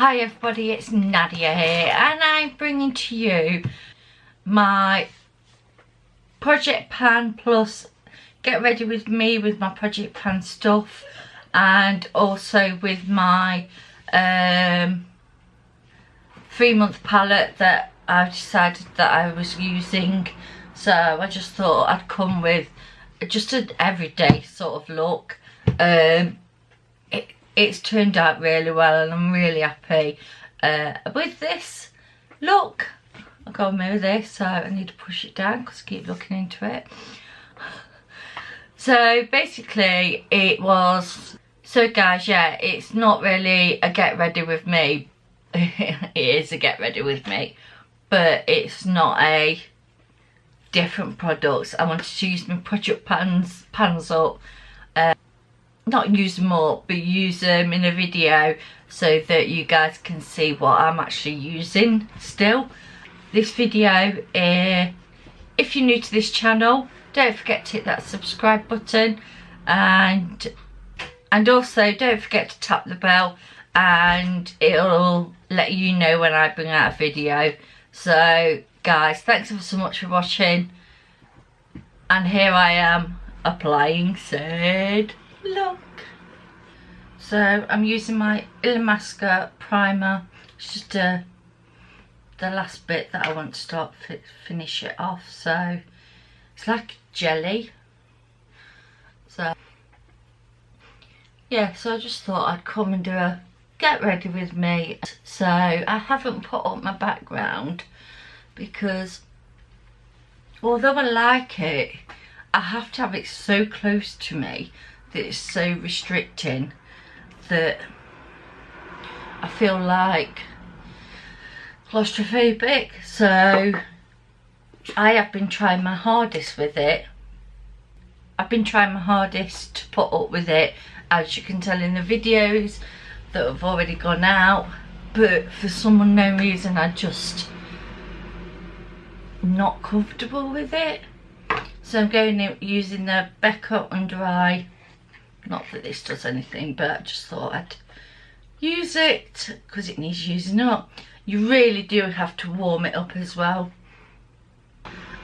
Hi everybody, it's Nadia here and I'm bringing to you my project pan plus get ready with me with my project pan stuff, and also with my 3-month palette that I've decided that I was using. So I just thought I'd come with just an everyday sort of look. It's turned out really well and I'm really happy with this look. I've got to move this, so I need to push it down because I keep looking into it. So basically it was, so guys, yeah, it's not really a get ready with me. It is a get ready with me, but it's not a different products. I wanted to use my project pans up, not use them up, but use them in a video so that you guys can see what I'm actually using still. This video, if you're new to this channel, don't forget to hit that subscribe button, and also don't forget to tap the bell and it'll let you know when I bring out a video. So guys, thanks ever so much for watching, and here I am applying said look. So I'm using my Illamasqua primer. It's just the last bit that I want to start finish it off. So it's like jelly. So yeah, so I just thought I'd come and do a get ready with me. So I haven't put up my background because although I like it, I have to have it so close to me that it's so restricting that I feel like claustrophobic. So I have been trying my hardest with it. I've been trying my hardest to put up with it, as you can tell in the videos that have already gone out, but for some unknown reason I'm just not comfortable with it. So I'm going in using the Becca Under Eye. Not that this does anything, but I just thought I'd use it because it needs using up. You really do have to warm it up as well.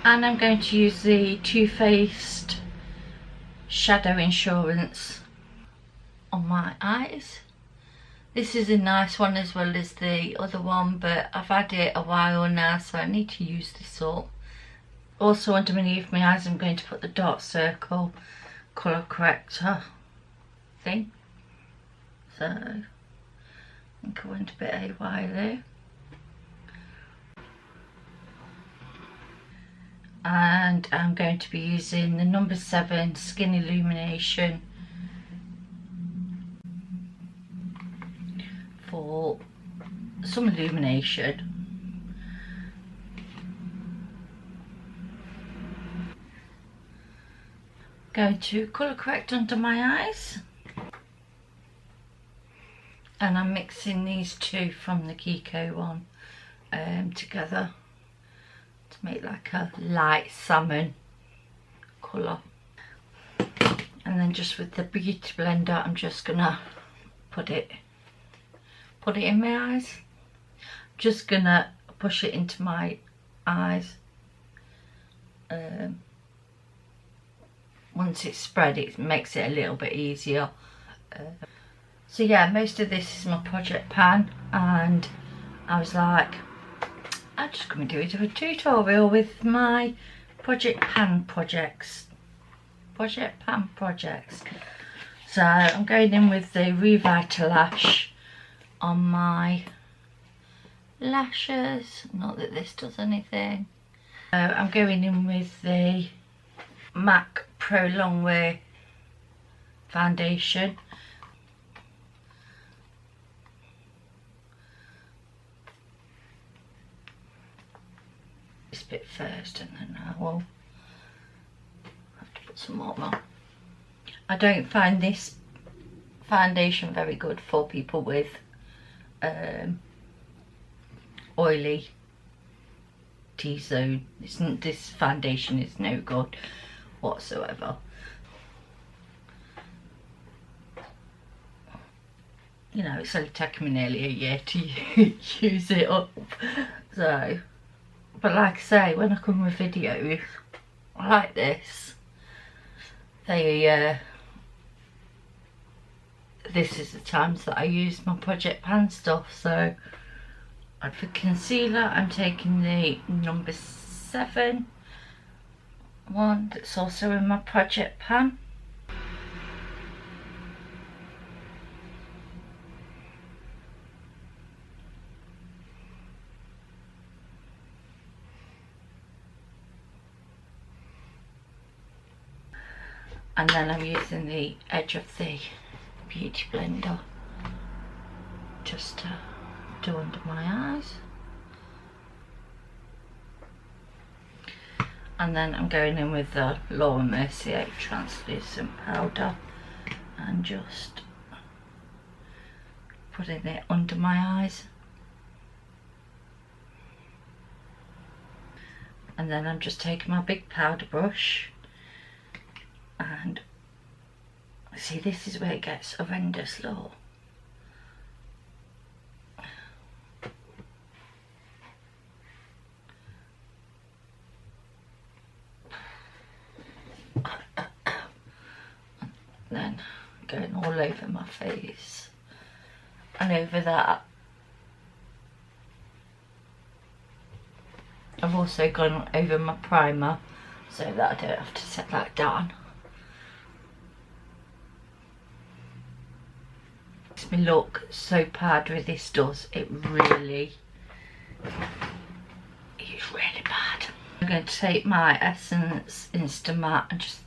And I'm going to use the Too Faced Shadow Insurance on my eyes. This is a nice one as well as the other one, but I've had it a while now, so I need to use this up. Also underneath my eyes I'm going to put the dark circle colour corrector thing. So I think I went a bit AY there. And I'm going to be using the number 7 Skin Illumination for some illumination. Going to colour correct under my eyes, and I'm mixing these two from the Kiko one together to make like a light salmon colour. And then just with the beauty blender I'm just gonna put it in my eyes. Just gonna push it into my eyes. Once it's spread, it makes it a little bit easier. So yeah, most of this is my project pan, and I was like, I'm just going to do a tutorial with my project pan projects. So I'm going in with the Revitalash on my lashes. Not that this does anything. I'm going in with the MAC Pro Longwear foundation. This bit first, and then I will have to put some more on. I don't find this foundation very good for people with oily T-zone. This foundation is no good whatsoever. you know, it's only taken me nearly a year to use it up. So, but like I say, when I come with videos like this, this is the times that I use my Project Pan stuff. So, and for concealer, I'm taking the number 7 one that's also in my Project Pan. And then I'm using the edge of the beauty blender just to do under my eyes. And then I'm going in with the Laura Mercier translucent powder and just putting it under my eyes. And then I'm just taking my big powder brush, and see, this is where it gets horrendous, low. Then going all over my face and over that. I've also gone over my primer so that I don't have to set that down. Makes me look so powdery, this does. It's really bad. I'm going to take my Essence Insta Matte and just,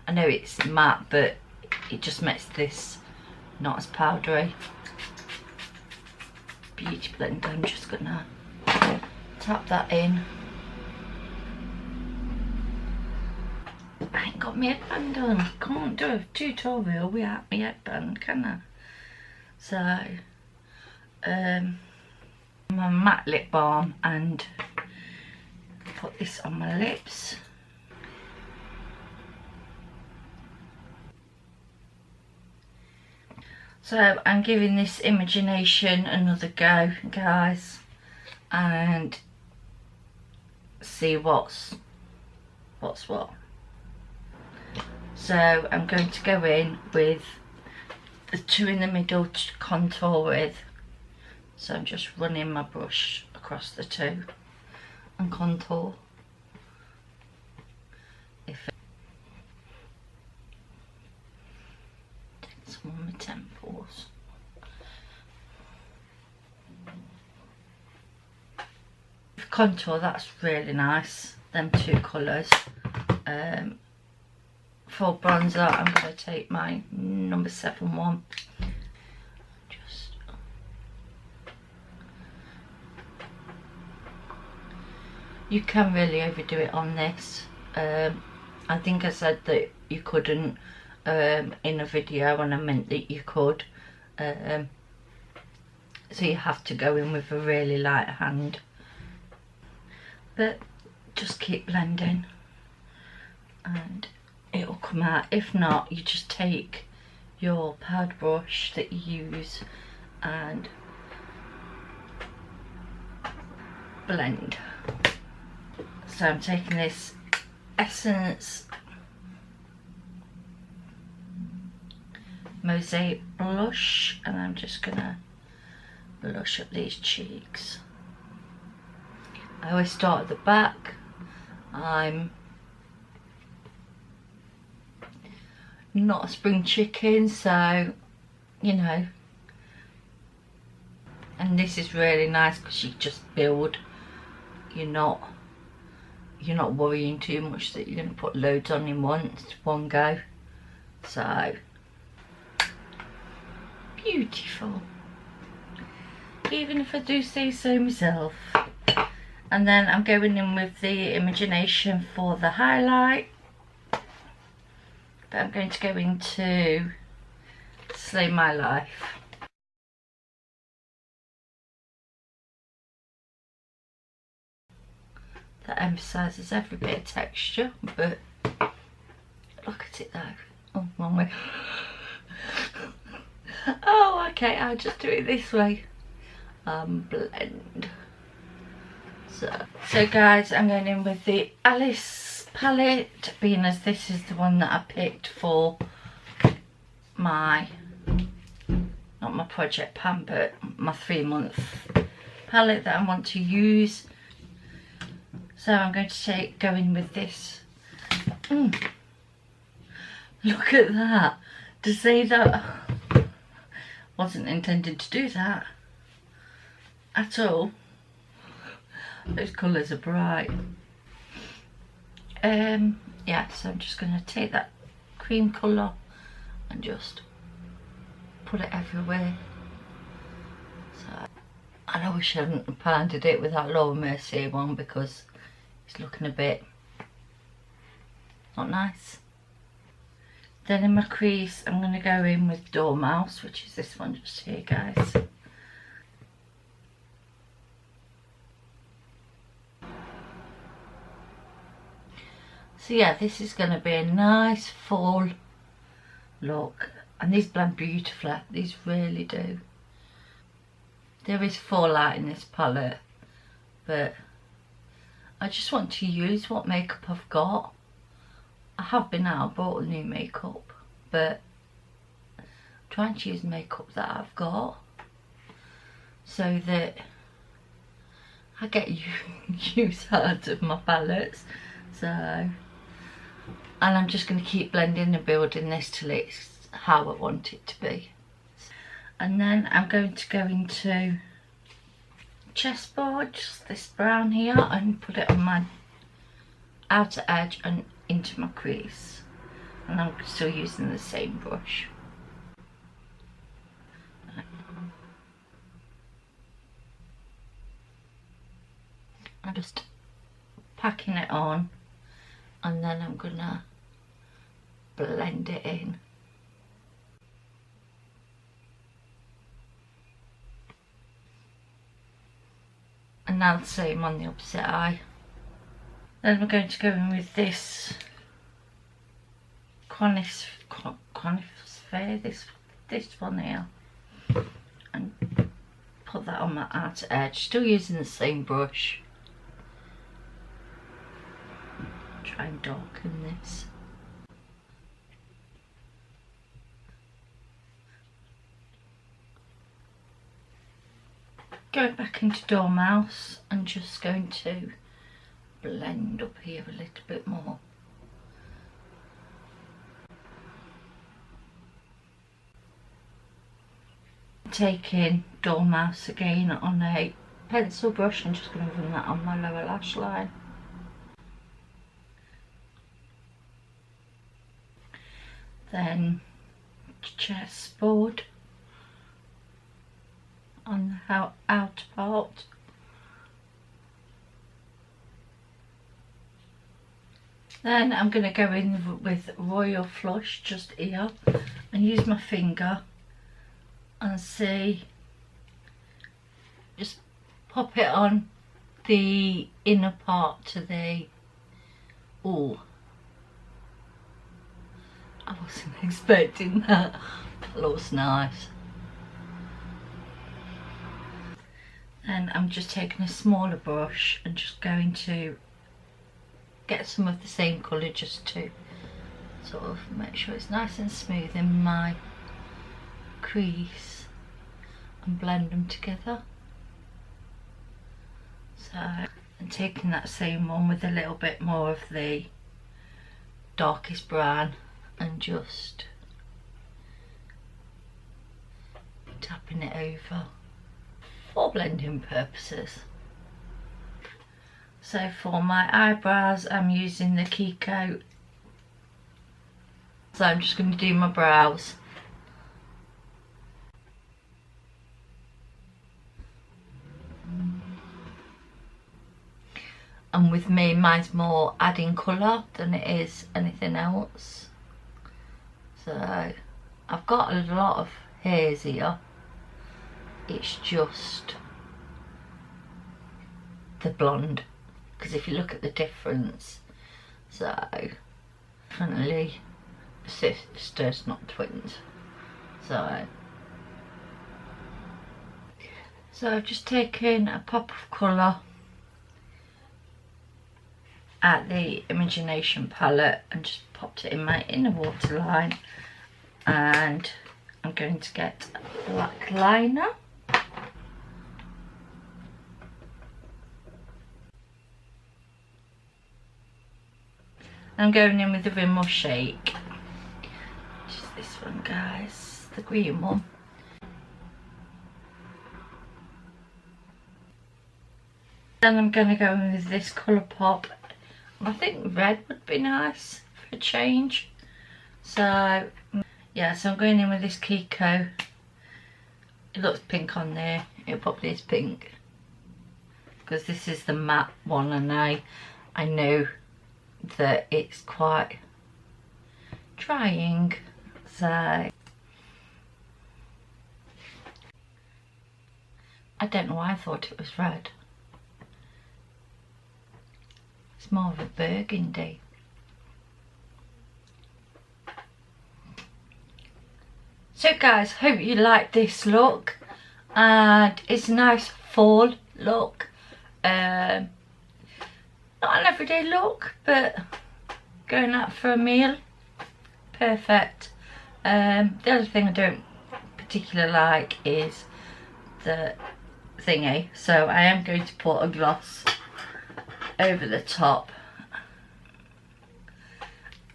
I know it's matte, but it just makes this not as powdery. Beauty blender, I'm just gonna tap that in. I ain't got my headband on. I can't do a tutorial without my headband, can I? So, my matte lip balm, and put this on my lips. So I'm giving this Imagination another go, guys, and see what's what. So I'm going to go in with the 2 in the middle to contour with. So I'm just running my brush across the 2 and contour. Some on my temples. Contour, that's really nice, them 2 colours. For bronzer, I'm going to take my number 7 one. Just you can really overdo it on this. I think I said that you couldn't in a video, and I meant that you could. So you have to go in with a really light hand, but just keep blending and it'll come out. If not, you just take your powder brush that you use and blend. So I'm taking this Essence Mosaic blush, and I'm just gonna blush up these cheeks. I always start at the back. I'm not a spring chicken, so you know, and this is really nice because you just build. You're not worrying too much that you're going to put loads on in one go. So beautiful, even if I do say so myself. And then I'm going in with the Imagination for the highlight, but I'm going to go into Slay My Life. That emphasises every bit of texture, but look at it though. Oh, wrong way. Oh, Okay, I'll just do it this way. Blend. So guys, I'm going in with the Alice palette, being as this is the one that I picked for my, not my project pan, but my 3-month palette that I want to use. So I'm going to go in with this. Look at that. To say that wasn't intended to do that at all. Those colours are bright. Yeah, so I'm just going to take that cream colour and just put it everywhere. So, and I wish I hadn't pounded it with that Laura Mercier one, because it's looking a bit not nice. Then in my crease, I'm going to go in with Dormouse, which is this one just here, guys. So yeah, this is going to be a nice fall look. And these blend beautifully. These really do. There is fallout in this palette, but I just want to use what makeup I've got. I have been out, bought new makeup, but I'm trying to use makeup that I've got so that I get use out of my palettes. So, and I'm just going to keep blending and building this till it's how I want it to be. And then I'm going to go into chessboard, just this brown here, and put it on my outer edge and into my crease. And I'm still using the same brush. I'm just packing it on, and then I'm gonna blend it in. And now the same on the opposite eye. Then we're going to go in with this conisphere, this one here, and put that on my outer edge, still using the same brush. Try and darken this. Going back into Dormouse and just going to blend up here a little bit more. Taking Dormouse again on a pencil brush and just going to run that on my lower lash line. Then chessboard on the outer part. Then I'm going to go in with Royal Flush just here and use my finger and see, just pop it on the inner part to the, oh, I wasn't expecting that. That looks nice. And I'm just taking a smaller brush and just going to get some of the same colour, just to sort of make sure it's nice and smooth in my crease, and blend them together. So I'm taking that same one with a little bit more of the darkest brown and just tapping it over for blending purposes. So for my eyebrows, I'm using the Kiko. So I'm just going to do my brows. And with me, mine's more adding colour than it is anything else. So I've got a lot of hairs here. It's just the blonde, because if you look at the difference, so definitely sisters, not twins. So So I've just taken a pop of colour at the Imagination palette and just popped it in my inner waterline, and I'm going to get a black liner. I'm going in with the Rimmel Shake, which is this one, guys, the green one. Then I'm going to go in with this colour pop. I think red would be nice for a change. So yeah, so I'm going in with this Kiko. It looks pink on there. It probably is pink because this is the matte one, and I know that it's quite drying. So I don't know why I thought it was red. It's more of a burgundy. So guys, hope you like this look, and it's a nice fall look. Not an everyday look, but going out for a meal, perfect. The other thing I don't particularly like is the thingy, so I am going to put a gloss over the top.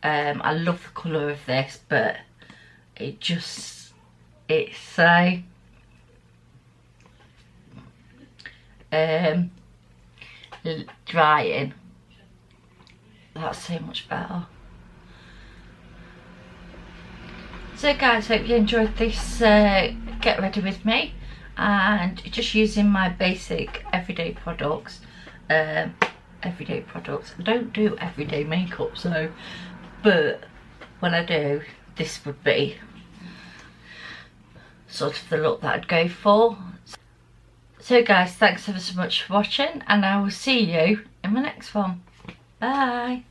I love the colour of this, but it's so drying. That's so much better. So guys, hope you enjoyed this get ready with me, and just using my basic everyday products. I don't do everyday makeup, so, but when I do, this would be sort of the look that I'd go for. So guys, thanks ever so much for watching, and I will see you in my next one. Bye.